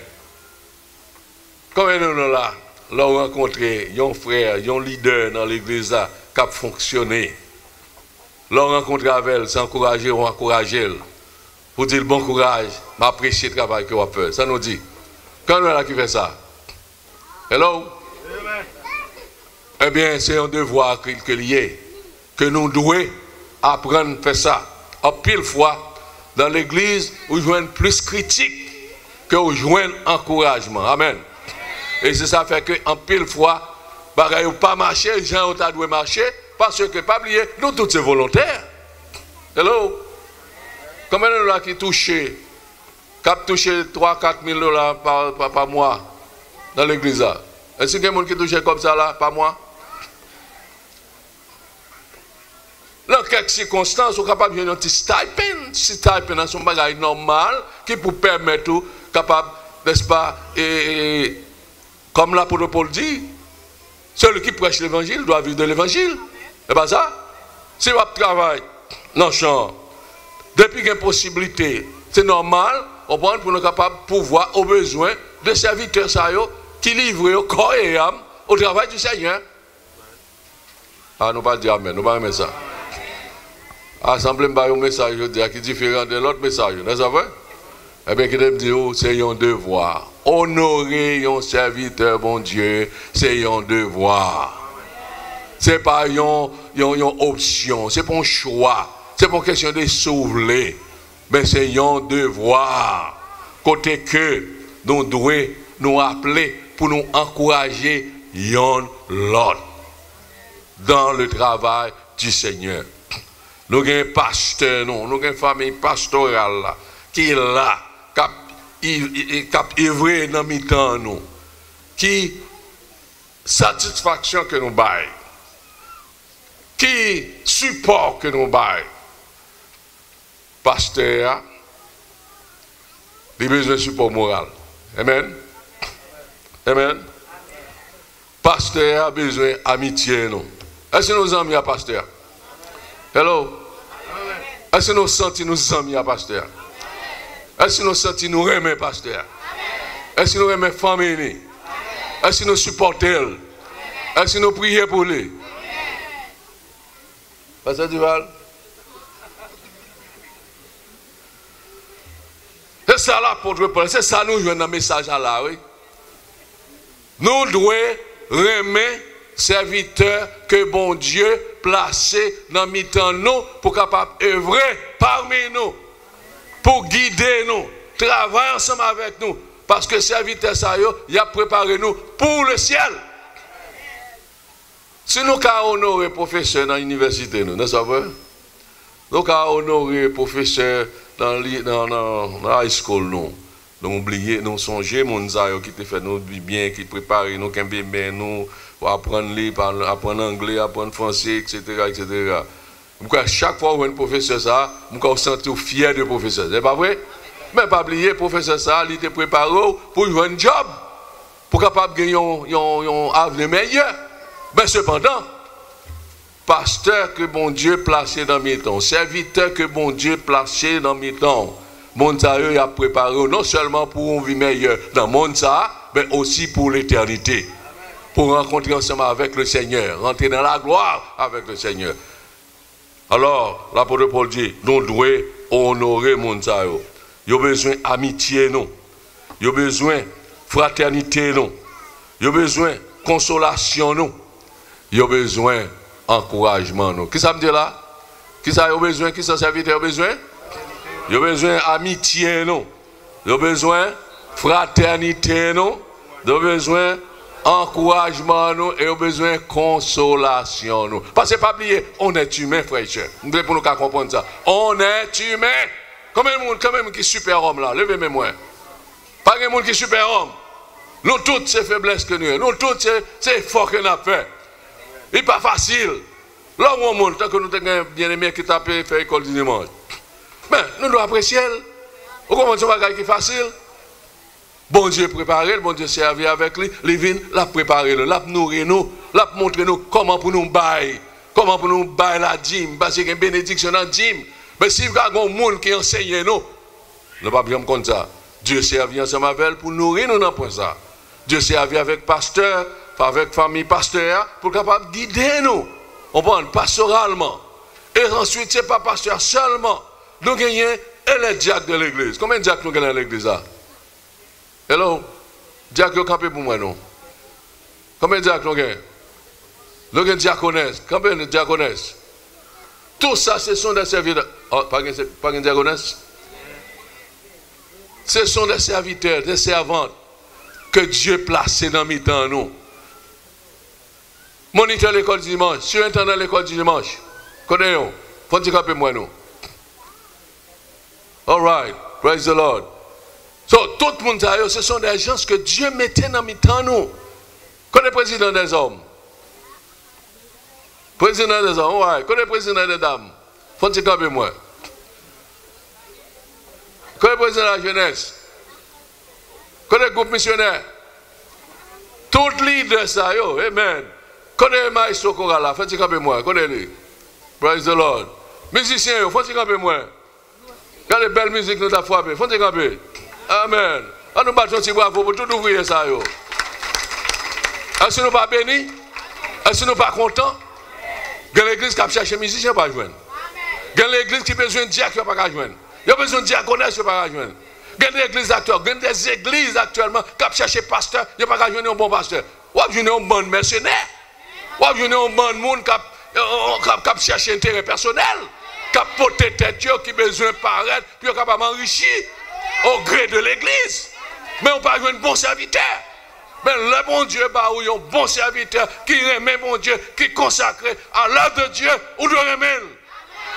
combien de nous là, là on rencontré un frère, un leader dans l'église là, qui a fonctionné. Là on rencontré avec elle, s'encourager, on encourage elle. Pour dire bon courage, m'apprécier le travail que vous faites. Ça nous dit. Quand nous là qui fait ça? Hello? Eh bien, c'est un devoir que lié, que nous devons apprendre à faire ça. En pile fois, dans l'église, vous jouez plus critique que vous jouez encouragement. Amen. Et c'est ça fait que en pile fois, bagaille ou pas marcher, les gens ont dû marcher, parce que, pas oublier, nous tous sommes volontaires. Hello? Combien de dollars qui touchent 3-4 000 dollars par mois dans l'église là? Est-ce qu'il y a des gens qui touchent comme ça là, par mois? Dans quelques circonstances, on est capable de faire un petit stipend. Stipend, c'est un bagage normal qui peut permettre, capable, n'est-ce pas, comme l'apôtre Paul dit, celui qui prêche l'évangile doit vivre de l'évangile. C'est pas ça? Si vous travaillez dans le champ, depuis qu'il y a une possibilité, c'est normal, on prend pour nous capables de pouvoir, au besoin, de serviteurs qui livrent au corps et âme au travail du Seigneur. Ah, nous ne pas dire amen, nous ne pas aimer ça. Assemblée me un message qui est différent de l'autre message, n'est-ce pas vrai? Eh bien, qui me dit, c'est un devoir. Honorer un serviteur, bon Dieu, c'est un devoir. Ce n'est pas une option, ce n'est pas un choix, ce n'est pas une question de sauver, mais c'est un devoir. Côté que nous devons nous appeler pour nous encourager l'autre dans le travail du Seigneur. Nous avons un pasteur, nous avons une famille pastorale là, qui est là, qui est œuvré dans le temps, nous, qui satisfaction que nous baillons, qui support que nous baillons. Pasteur, il a besoin de support moral. Amen. Amen. Pasteur a besoin d'amitié, nous. Est-ce que nous amis à pasteur? Hello? Est-ce que nous sentons nous amis à pasteur? Est-ce que nous sentons nous aimer pasteur? Est-ce que nous aimons famille? Est-ce que nous supportons? Est-ce que nous prions pour lui? Pasteur Duval? C'est ça l'apôtre Paul, c'est ça nous jouons dans le message là, oui. Nous devons aimer serviteurs que bon Dieu placé dans le temps nous pour capable œuvrer parmi nous, pour guider nous, travailler ensemble avec nous, parce que serviteur ça il a préparé nous pour le ciel. Si nous avons honoré professeur dans l'université, nous, n'est-ce pas vrai? Nous avons honoré professeur dans la high school, nous. Nous oublions, nous songeons, mon Zayo qui te fait nous bien, qui prépare nous, qui bien nous, pour apprendre anglais, apprendre français, etc. etc. Chaque fois où un professeur ça, nous sentons fiers de professeur. C'est pas vrai? Mais pas oublier, professeur ça, il était préparé pour jouer un job, pour capable de gagner un avenir meilleur. Mais cependant, pasteur que bon Dieu placé dans mes temps, serviteur que bon Dieu placé dans mes temps, mon Dieu a préparé non seulement pour une vie meilleure dans le monde, mais aussi pour l'éternité. Pour rencontrer ensemble avec le Seigneur, rentrer dans la gloire avec le Seigneur. Alors, l'apôtre Paul dit, nous devons honorer mon Dieu. Il y a besoin d'amitié, non. Il y a besoin de fraternité, non. Il y a besoin de consolation, non. Il y a besoin encouragement. Nous. Qui ça me dit là? Qui ça a besoin? Qui ça serviteur a besoin? Il a besoin d'amitié, non? Il a besoin de fraternité, non? Il a besoin d'encouragement, non? Et il a besoin de consolation, non? Parce que pas oublier, on est humain, frère et soeur. Nous devons nous comprendre ça. On est humain. Combien de monde quand même qui est super homme là? Levez-moi moi. Pas de monde qui est super homme. Nous toutes ces faiblesses que nous avons. Nous toutes ces efforts que nous avons fait. Il n'est pas facile. Là où on monte, tant que nous avons bien aimé qui tapent faire l'école du dimanche. Mais nous devons apprécier. Vous comprenez ce bagage qui est facile? Bon Dieu préparé, bon Dieu servi avec lui, les vins, l'a préparé, l'a nourri nous, l'a montré nous comment pour nous bailler, comment pour nous bailler la dîme, parce qu'il y a une bénédiction dans la dîme. Mais si vous avez un monde qui enseigne nous, nous ne pouvons pas bien comme ça. Dieu servi ensemble avec elle pour nourrir nous dans ça. Dieu servi avec pasteur, avec famille pasteur, pour capable guider nous. On prend pastoralement. Et ensuite, ce n'est pas pasteur seulement. Nous gagnons les diacres de l'église. Combien de diacres nous gagnons dans l'église là? Hello? Diacres vous campez pour moi non? Combien de diacres nous gagnons? Nous gagnons diaconesse. Combien de diaconesses? Tout ça, ce sont des serviteurs. Oh, pas une diaconesse? Ce sont des serviteurs, des servantes que Dieu place dans mes temps nous. Moniteur l'école du dimanche, surintendant l'école du dimanche. Connaissez-vous? Faut-il camper moi nous? All right, praise the Lord. So, tout le monde, ce sont des gens que Dieu mettait dans mes temps nous. Connaissez le président des hommes? Président des hommes, ouais. Connaissez le président des dames? Faut-il camper moi? Connaissez le président de la jeunesse? Connaissez le groupe missionnaire? Tout leader ça, yo, amen. Connaissez le maestro Korala? Faut-il camper moi? Connaissez-le? Praise the Lord. Musiciens, yo, faut-il camper moi? Quand les belles musiques nous ont frappé, faut-il camper? Amen. On nous battons si bravo pour tout ouvrir ça, yo. Est-ce que nous pas bénis? Est-ce que nous pas contents? Il y a l'église qui a cherché musiciens pas joindre. Il y a l'église qui a besoin de diacre qui n'a pas joindre. Il y a besoin de diaconesse qui n'a pas joindre. Il y a des églises actuelles, il y a des églises actuellement qui ont cherché pasteur, il n'y a pas joindre un bon pasteur. Ou bien un bon mercenaire. Ou bien un bon monde qui a cherché intérêt personnel, qui a porté tête, qui a besoin de paraître, puis qui a capable d'enrichir au gré de l'église. Mais on ne peut pas jouer un bon serviteur. Mais le bon Dieu, un bon serviteur qui remet bon Dieu, qui est consacré à l'œuvre de Dieu, on doit remettre,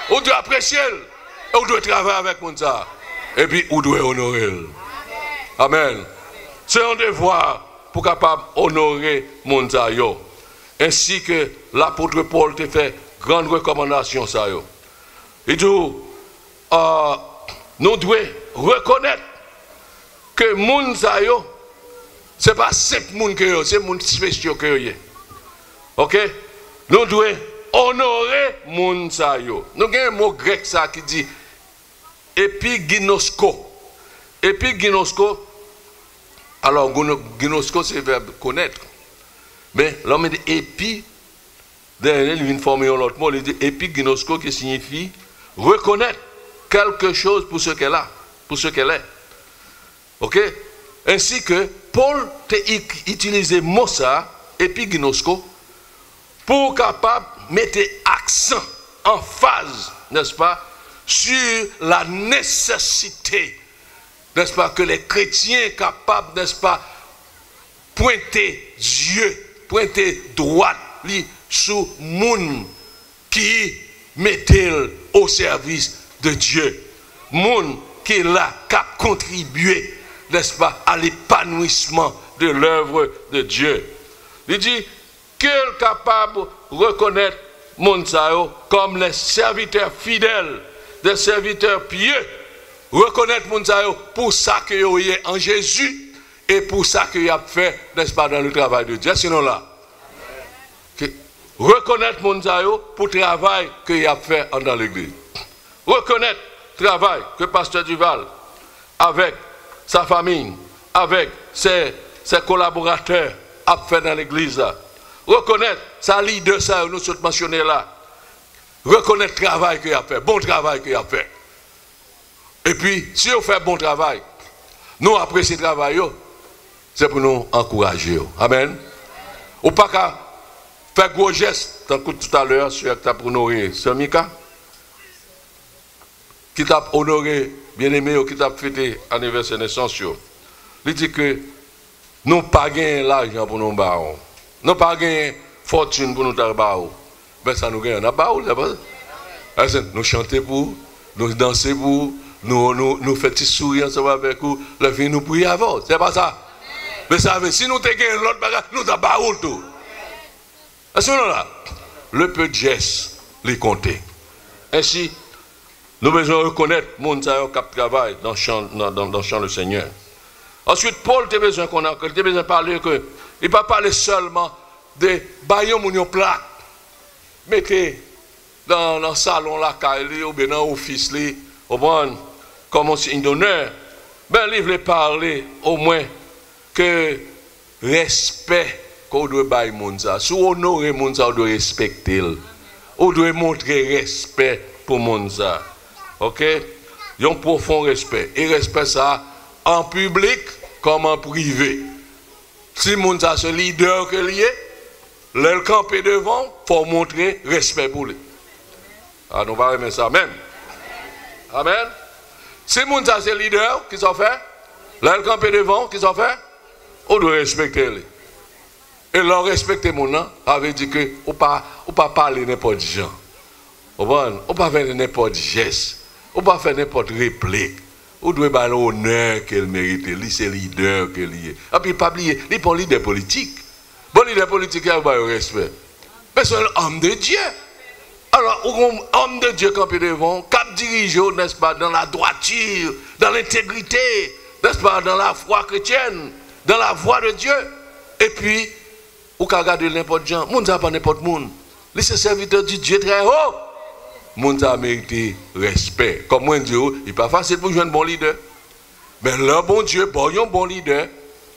on doit apprécier, on doit travailler avec mon ça. Et puis on doit honorer. Amen. C'est un devoir pour capable honorer mon ça. Ainsi que l'apôtre Paul te fait grande recommandation ça. Et tout, nous devons reconnaître que mon ça ce n'est pas simple monde que c'est monde spécial que yo. OK? Nous devons honorer moun sa yo. Nous avons un mot grec ça qui dit epiginosko. Epiginosko. Alors ginosko c'est le verbe connaître. Mais l'homme dit épi derrière il vient former l'autre mot, il dit epiginosko qui signifie reconnaître quelque chose pour ce qu'elle a, pour ce qu'elle est. OK? Ainsi que Paul a utilisé le mot ça, epiginosko, pour capable mettre accent, en phase, n'est-ce pas, sur la nécessité, n'est-ce pas, que les chrétiens capables, n'est-ce pas, pointer Dieu, pointer droite, sous moun qui mettait au service de Dieu. Moun qui est là, qui a contribué, n'est-ce pas, à l'épanouissement de l'œuvre de Dieu. Il dit, qu'il est capable de reconnaître Monsao comme les serviteurs fidèles, des serviteurs pieux, reconnaître Monsao pour ça qu'il y a en Jésus et pour ça qu'il a fait, n'est-ce pas, dans le travail de Dieu. Sinon là, reconnaître Monsao pour le travail qu'il a fait dans l'église. Reconnaître le travail que Pasteur Duval, avec sa famille, avec ses collaborateurs, a fait dans l'église. Reconnaître sa leader, ça, nous sommes mentionnés là. Reconnaître le travail qu'il a fait, bon travail qu'il a fait. Et puis, si on fait bon travail, nous apprécions le travail, c'est pour nous encourager. Amen. Ou pas qu'à Fait gros geste, tant que tout à l'heure, sur qui t'a honoré Samika, qui t'a honoré, bien aimé, qui t'a fêté anniversaire de naissance. Il dit que nous n'avons pas gagné l'argent pour nous bailler. Nous n'avons pas gagné fortune pour nous bailler. Mais ça nous gagne, on a baillé. Nous chantons pour, nous dansons pour, nous faisons des sourires ensemble avec vous, la vie nous prions avant. C'est pas ça. Mais ça veut, si nous avons gagné l'autre bagage, nous avons baillé tout. À ce moment-là, le peu de gestes, les compter. Ainsi, nous devons reconnaître le monde qui travaille dans le champ du Seigneur. Ensuite, Paul a besoin qu'on a besoin de parler que il ne va pas parler seulement de baillons mon plat. Mettez dans le salon la caille ou bien dans l'office comme un signe d'honneur. Ben, il veut parler au moins que respect qu'on doit bailler mon ça. Si on honorer mon ça, on doit respecter. On doit montrer respect pour mon ça. OK? Il y a un profond respect. Et respect ça en public comme en privé. Si mon ça c'est leader que lié, le camper devant, il faut montrer respect pour lui. Ah, nous allons remettre ça même. Amen. Si mon ça c'est leader, qui s'en fait? Le camper devant, qui s'en fait? On doit respecter lui. Et leur respecter mon nom, avait dit que on pas parler n'importe gens. On pas faire n'importe geste. On pas faire n'importe réplique. On doit avoir l'honneur qu'elle mérite. Lui, c'est leader qu'elle est. Et puis, pas oublier, il n'est pas leader politique. Bon leader politique, il a le respect. Mais c'est un homme de Dieu. Alors, un homme de Dieu campé devant, cap dirige, n'est-ce pas, dans la droiture, dans l'intégrité, n'est-ce pas, dans la foi chrétienne, dans la voie de Dieu. Et puis, ou qu'à regarder n'importe gens, moun ça pas n'importe monde. Les serviteurs du Dieu très haut. Moun ça mérité respect. Comme moi Dieu, il n'est pas facile pour jouer un bon leader. Mais le bon Dieu, bon un bon leader,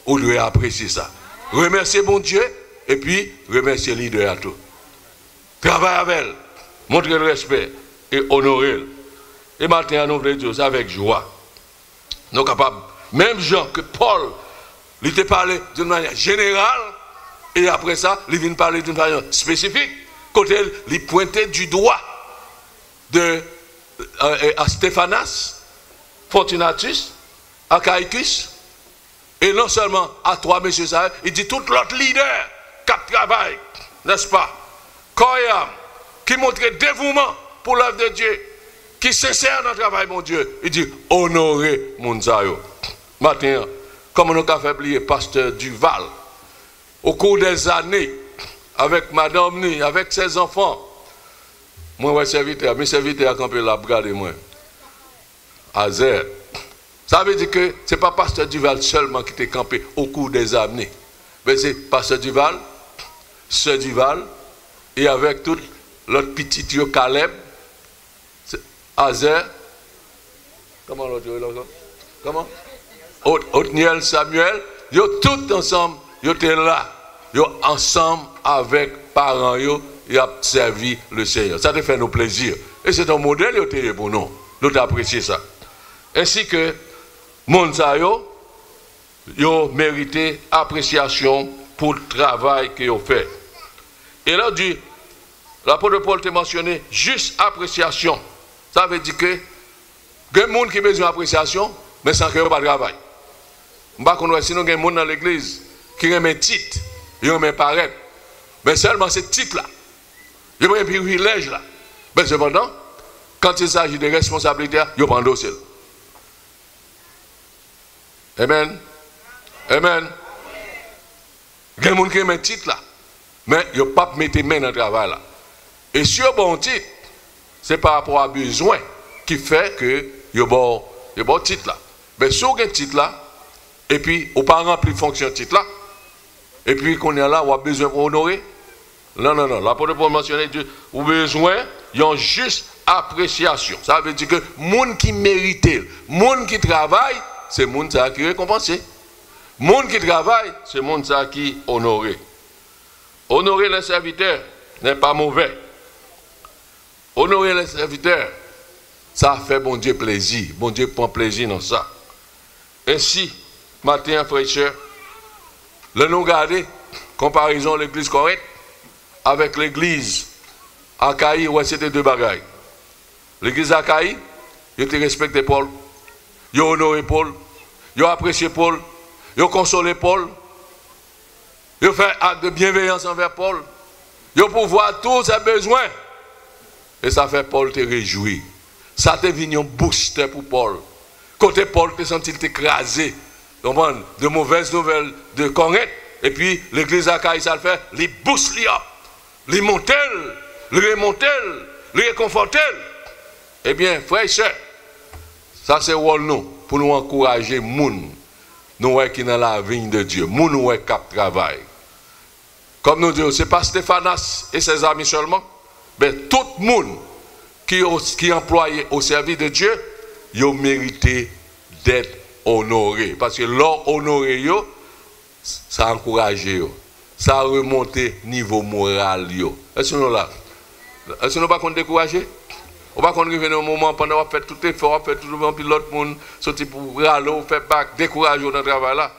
on doit apprécier ça. Remercier bon Dieu et puis remercier le leader à tout. Travailler avec elle, montrer le respect et honorer. Et maintenant, nous voulons dire ça avec joie. Nous sommes capables, même gens que Paul, il te parlé d'une manière générale. Et après ça, il vient parler d'une manière spécifique. Côté, il pointait du doigt à Stéphanas, Fortunatus, à Caïcus, et non seulement à trois messieurs, il dit tout l'autre leader qui travaille, n'est-ce pas? Koyam, qui montre dévouement pour l'œuvre de Dieu, qui sincère dans le travail, mon Dieu. Il dit honorer mon Zayo. Maintenant, comme on a fait oublier pasteur Duval, au cours des années, avec madame Ni, avec ses enfants, moi, mes serviteurs à camper là, regardez-moi. Azer. Ça veut dire que ce n'est pas pasteur Duval seulement qui était campé au cours des années. Mais c'est pasteur Duval, sœur Duval, et avec tout l'autre petit Dieu Caleb, Azer, comment l'autre comment? Othniel, Samuel, ils sont tous ensemble. Ils étaient là, ils sont ensemble avec parents, ils ont servi le Seigneur. Ça te fait nos plaisirs. Et c'est un modèle pour nous. Nous apprécions ça. Ainsi que, Monsayo, ils ont mérité appréciation pour le travail qu'ils ont fait. Et là, l'apôtre Paul t'a mentionné juste appréciation. Ça veut dire que, il y a des gens qui ont besoin d'appréciation, mais sans qu'il n'y ait pas de travail. Sinon, il y a des gens dans l'église qui remet titre, ils remet paraître. Mais seulement ce titre-là, ils ont un privilège là. Mais cependant, quand il s'agit de responsabilités, ils prennent dossier. Amen. Amen. Il y a des gens qui remet titre là, mais ils n'ont pas mis main dans le travail là. Et sur bon titre, c'est par rapport à besoin qui fait que il y a bon titre là. Mais sur un titre là, et puis on pas remplir fonction titre là. Et puis qu'on est là, on a besoin pour honorer. Non. L'apôtre Paul mentionner Dieu, on a besoin, il y a juste appréciation. Ça veut dire que les gens qui méritent, les gens qui travaillent, c'est les gens qui récompensent. Les gens qui travaillent, c'est les gens qui honorent. Honorer les serviteurs n'est pas mauvais. Honorer les serviteurs, ça fait bon Dieu plaisir. Bon Dieu prend plaisir dans ça. Ainsi, matin, frères et sœurs, le nom gardé, comparaison de l'église Corinthe, avec l'église Akaï, ouais, c'était deux bagailles. L'église Akaï, ils ont respecté Paul, ils ont honoré Paul, ils ont apprécié Paul, ils ont consolé Paul, ils ont fait acte de bienveillance envers Paul, ils ont pouvoir tous ses besoins. Et ça fait Paul te réjouir. Ça te venu un booster pour Paul. Côté Paul, te senti écrasé. De mauvaises nouvelles de Corinthe. Et puis l'église Akaï, ça le fait, les boost li up, les montel, les remontel, les réconfortel. Eh bien, frères et sœurs, ça c'est rôle nous, pour nous encourager les gens, nous qui dans la vigne de Dieu, nous qui cap travail. Comme nous disons, ce n'est pas Stéphanas et ses amis seulement, mais tout le monde qui est employé au service de Dieu, il mérité d'être honoré. Parce que l'or honoré, ça encourage, ça remonte niveau moral. Est-ce que nous là? Est-ce que nous ne pas décourager? On va arriver au moment pendant qu'on fait tout effort, on fait tout le monde, puis l'autre monde sorti pour râler, faire bac, décourager dans le travail là.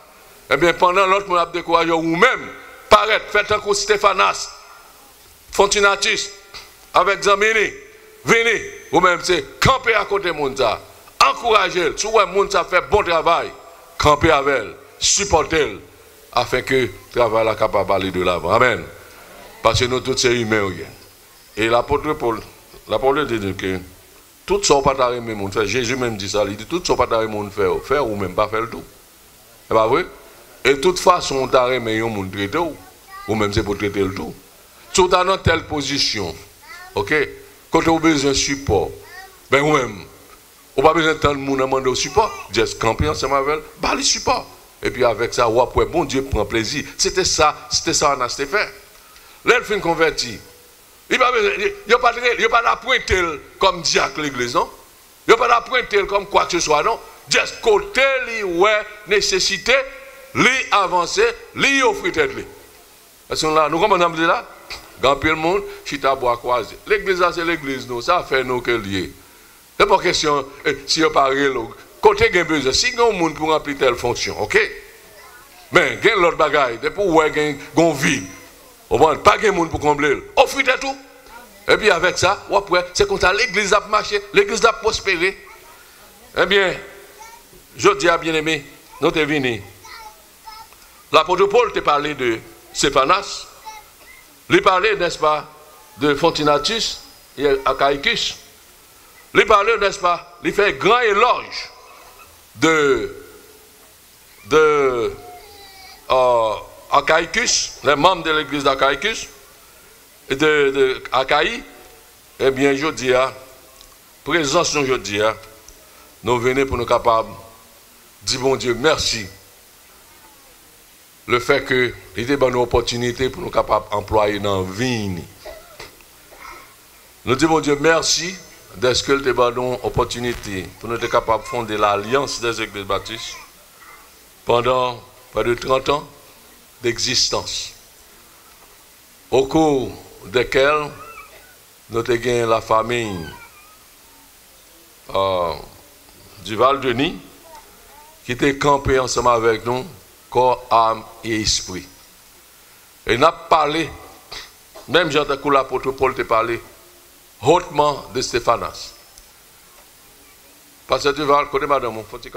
Eh bien, pendant l'autre monde a découragé, ou même, paraître, faites un coup Stéphanas, Fortunatus, avec Zamini, venez, ou même c'est camper à côté de monde, encourager, si le monde fait bon travail, camper avec elle, supporter elle, afin que le travail soit capable d'aller de l'avant. Amen. Parce que nous tous sommes humains. Et l'apôtre Paul, l'apôtre dit que tout ce pas d'arrêt monde faire. Jésus même dit ça, il dit tout ce pas d'arrêt monde faire ou même pas faire le tout. C'est pas vrai? Et de toute façon, d'arrêt mais on monde traiter ou même c'est pour traiter le tout. Tout dans telle position, ok? Quand on a besoin de support, ben ou même, on n'a pas besoin de tant de monde à demander au support. Juste camper ensemble avec elle, bah le support. Et puis avec ça, ouais, bon Dieu prend plaisir. C'était ça on a fait. L'elfine converti. Il n'y a pas d'appointer comme diacre l'église, non? Il n'y a pas d'appointer comme quoi que ce soit, non? Juste côté, ouais, nécessité, lui avancer, lui offrir tête. Est-ce que là, nous comment dire là? Quand le monde, si tu as bois croisé. L'église, c'est l'église, nous, ça fait nous que lié. C'est pas question, si on parle, côté, il y a besoin. Si il y a un monde pour remplir telle fonction, ok? Mais il y a l'autre bagaille, pour ouais, il y a un vide. Pas de monde pour combler. Offrez tout. Et puis avec ça, c'est comme ça, l'église a marché, l'église a prospéré. Eh bien, je dis à bien-aimé, nous sommes venus. L'apôtre Paul t'a parlé de Stéphanas. Il parlait, n'est-ce pas, de Fortunatus et Achaïcus. Il parlait, n'est-ce pas, il fait grand éloge de Achaïcus, les membres de l'église d'Achaïcus, et de Achaï. Eh bien, je dis, présence, je dis, nous venons pour nous capables de dire, bon Dieu, merci. Le fait que il était une opportunité pour nous capables d'employer dans la vie. Nous disons, bon Dieu, merci d'être que il était une opportunité pour nous être capables de fonder l'alliance des églises baptistes pendant près de 30 ans d'existence, au cours desquels nous avons gagné la famille du Val-Denis qui était campée ensemble avec nous, corps, âme et esprit. Et nous avons parlé, même Jean-Jacques l'apôtre Paul t'a parlé hautement de Stéphanas. Parce que tu vas, côté madame, il faut que tu